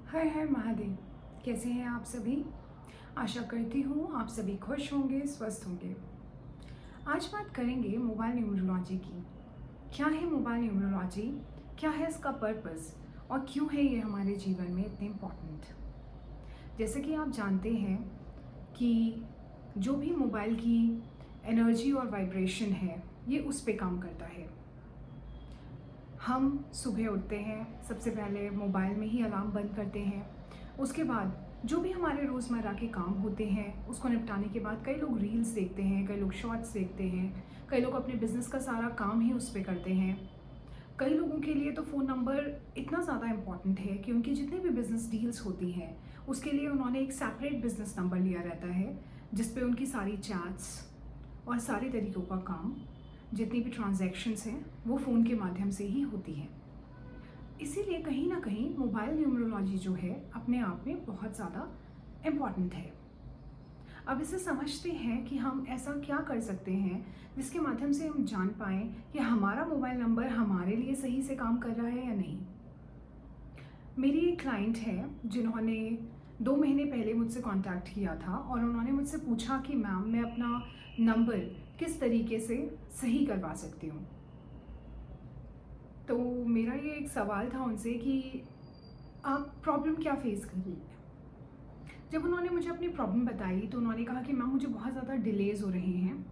हर हर महादेव। कैसे हैं आप सभी? आशा करती हूँ आप सभी खुश होंगे, स्वस्थ होंगे। आज बात करेंगे मोबाइल न्यूमरोलॉजी की। क्या है मोबाइल न्यूमरोलॉजी? क्या है इसका पर्पस और क्यों है ये हमारे जीवन में इतने इम्पोर्टेंट? जैसे कि आप जानते हैं कि जो भी मोबाइल की एनर्जी और वाइब्रेशन है, ये उस पे काम करता है। हम सुबह उठते हैं, सबसे पहले मोबाइल में ही अलार्म बंद करते हैं। उसके बाद जो भी हमारे रोज़मर्रा के काम होते हैं, उसको निपटाने के बाद कई लोग रील्स देखते हैं, कई लोग शॉर्ट्स देखते हैं, कई लोग अपने बिज़नेस का सारा काम ही उस पे करते हैं। कई लोगों के लिए तो फ़ोन नंबर इतना ज़्यादा इम्पॉर्टेंट है कि उनकी जितनी भी बिज़नेस डील्स होती हैं, उसके लिए उन्होंने एक सेपरेट बिज़नेस नंबर लिया रहता है, जिस पे उनकी सारी चैट्स और सारे तरीक़ों का काम, जितनी भी ट्रांजैक्शंस हैं, वो फ़ोन के माध्यम से ही होती हैं। इसीलिए कहीं ना कहीं मोबाइल न्यूमरोलॉजी जो है अपने आप में बहुत ज़्यादा इम्पॉर्टेंट है। अब इसे समझते हैं कि हम ऐसा क्या कर सकते हैं जिसके माध्यम से हम जान पाएँ कि हमारा मोबाइल नंबर हमारे लिए सही से काम कर रहा है या नहीं। मेरी एक क्लाइंट है जिन्होंने 2 महीने पहले मुझसे कांटेक्ट किया था और उन्होंने मुझसे पूछा कि मैम मैं अपना नंबर किस तरीके से सही करवा सकती हूँ। तो मेरा ये एक सवाल था उनसे कि आप प्रॉब्लम क्या फ़ेस कर रही हैं? जब उन्होंने मुझे अपनी प्रॉब्लम बताई तो उन्होंने कहा कि मैम मुझे बहुत ज़्यादा डिलेज़ हो रहे हैं।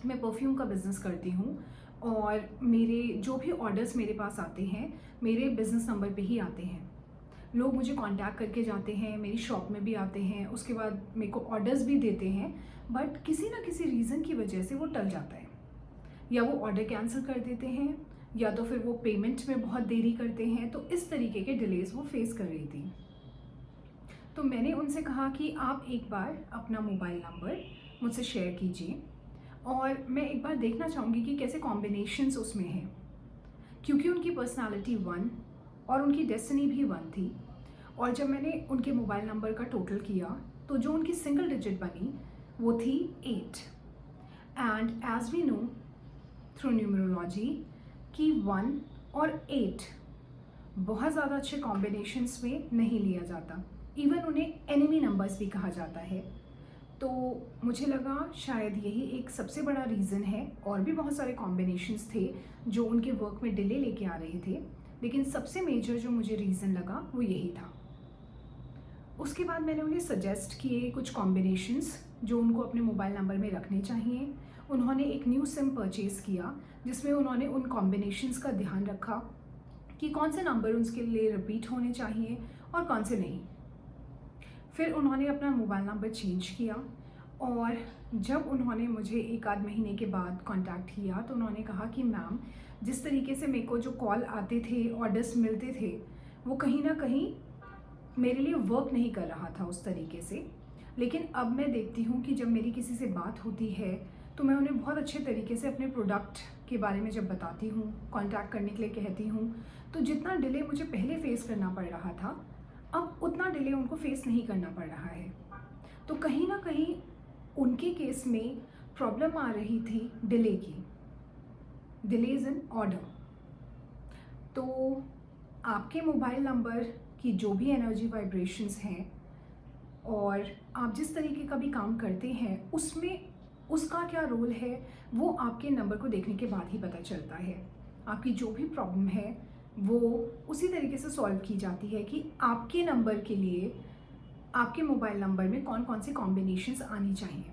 मैं परफ्यूम का बिज़नेस करती हूँ और मेरे जो भी ऑर्डर्स मेरे पास आते हैं, मेरे बिज़नेस नंबर पे ही आते हैं। लोग मुझे कॉन्टैक्ट करके जाते हैं, मेरी शॉप में भी आते हैं, उसके बाद मेरे को ऑर्डर्स भी देते हैं, बट किसी ना किसी रीज़न की वजह से वो टल जाता है। या वो ऑर्डर कैंसिल कर देते हैं या तो फिर वो पेमेंट में बहुत देरी करते हैं। तो इस तरीके के डिलेज़ वो फेस कर रही थी। तो मैंने उनसे कहा कि आप एक बार अपना मोबाइल नंबर मुझसे शेयर कीजिए और मैं एक बार देखना चाहूँगी कि कैसे कॉम्बिनेशंस उसमें हैं, क्योंकि उनकी पर्सनालिटी 1 और उनकी डेस्टिनी भी 1 थी। और जब मैंने उनके मोबाइल नंबर का टोटल किया तो जो उनकी सिंगल डिजिट बनी वो थी 8। And as we know through numerology कि 1 और 8 बहुत ज़्यादा अच्छे कॉम्बिनेशंस में नहीं लिया जाता। इवन उन्हें एनिमी नंबर्स भी कहा जाता है। तो मुझे लगा शायद यही एक सबसे बड़ा रीज़न है। और भी बहुत सारे कॉम्बिनेशंस थे जो उनके वर्क में डिले लेके आ रहे थे, लेकिन सबसे मेजर जो मुझे रीज़न लगा वो यही था। उसके बाद मैंने उन्हें सजेस्ट किए कुछ कॉम्बिनेशंस जो उनको अपने मोबाइल नंबर में रखने चाहिए। उन्होंने एक न्यू सिम परचेज़ किया जिसमें उन्होंने उन कॉम्बिनेशंस का ध्यान रखा कि कौन से नंबर उनके लिए रिपीट होने चाहिए और कौन से नहीं। फिर उन्होंने अपना मोबाइल नंबर चेंज किया और जब उन्होंने मुझे 1 आध महीने के बाद कांटेक्ट किया तो उन्होंने कहा कि मैम जिस तरीके से मेरे को जो कॉल आते थे, ऑर्डर्स मिलते थे, वो कहीं ना कहीं मेरे लिए वर्क नहीं कर रहा था उस तरीके से। लेकिन अब मैं देखती हूँ कि जब मेरी किसी से बात होती है तो मैं उन्हें बहुत अच्छे तरीके से अपने प्रोडक्ट के बारे में जब बताती हूँ, कांटेक्ट करने के लिए कहती हूँ, तो जितना डिले मुझे पहले फेस करना पड़ रहा था, अब उतना डिले उनको फेस नहीं करना पड़ रहा है। तो कहीं ना कहीं उनके केस में प्रॉब्लम आ रही थी डिले की, डिलेज इन ऑर्डर। तो आपके मोबाइल नंबर की जो भी एनर्जी वाइब्रेशंस हैं और आप जिस तरीके का भी काम करते हैं उसमें उसका क्या रोल है, वो आपके नंबर को देखने के बाद ही पता चलता है। आपकी जो भी प्रॉब्लम है वो उसी तरीके से सॉल्व की जाती है कि आपके नंबर के लिए आपके मोबाइल नंबर में कौन कौन सी कॉम्बिनेशंस आनी चाहिए।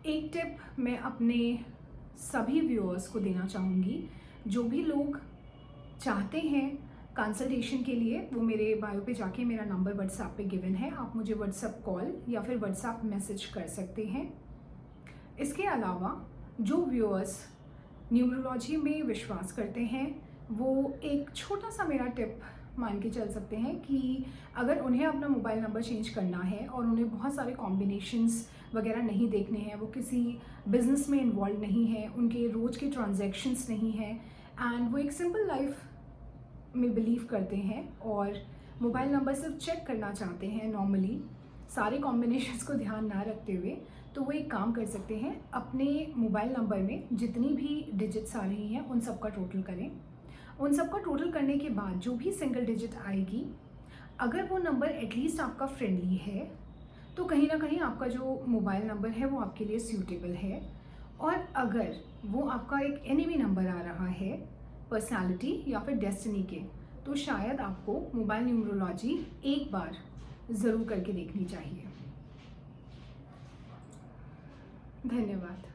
एक टिप मैं अपने सभी व्यूअर्स को देना चाहूँगी। जो भी लोग चाहते हैं कंसल्टेशन के लिए, वो मेरे बायो पे जाके मेरा नंबर व्हाट्सएप पे गिवन है, आप मुझे व्हाट्सएप कॉल या फिर व्हाट्सएप मैसेज कर सकते हैं। इसके अलावा जो व्यूअर्स न्यूमरोलॉजी में विश्वास करते हैं वो एक छोटा सा मेरा टिप मान के चल सकते हैं कि अगर उन्हें अपना मोबाइल नंबर चेंज करना है और उन्हें बहुत सारे कॉम्बिनेशंस वगैरह नहीं देखने हैं, वो किसी बिजनेस में इन्वॉल्व नहीं है, उनके रोज़ के ट्रांजैक्शंस नहीं हैं एंड वो एक सिंपल लाइफ में बिलीव करते हैं और मोबाइल नंबर सिर्फ चेक करना चाहते हैं नॉर्मली, सारे कॉम्बिनेशंस को ध्यान ना रखते हुए, तो वो एक काम कर सकते हैं, अपने मोबाइल नंबर में जितनी भी डिजिट्स आ रही हैं उन सब का टोटल करें। उन सबका टोटल करने के बाद जो भी सिंगल डिजिट आएगी, अगर वो नंबर एटलीस्ट आपका फ्रेंडली है तो कहीं ना कहीं आपका जो मोबाइल नंबर है वो आपके लिए सूटेबल है। और अगर वो आपका एक एनिमी नंबर आ रहा है पर्सनालिटी या फिर डेस्टिनी के, तो शायद आपको मोबाइल न्यूमरोलॉजी एक बार ज़रूर करके देखनी चाहिए। धन्यवाद।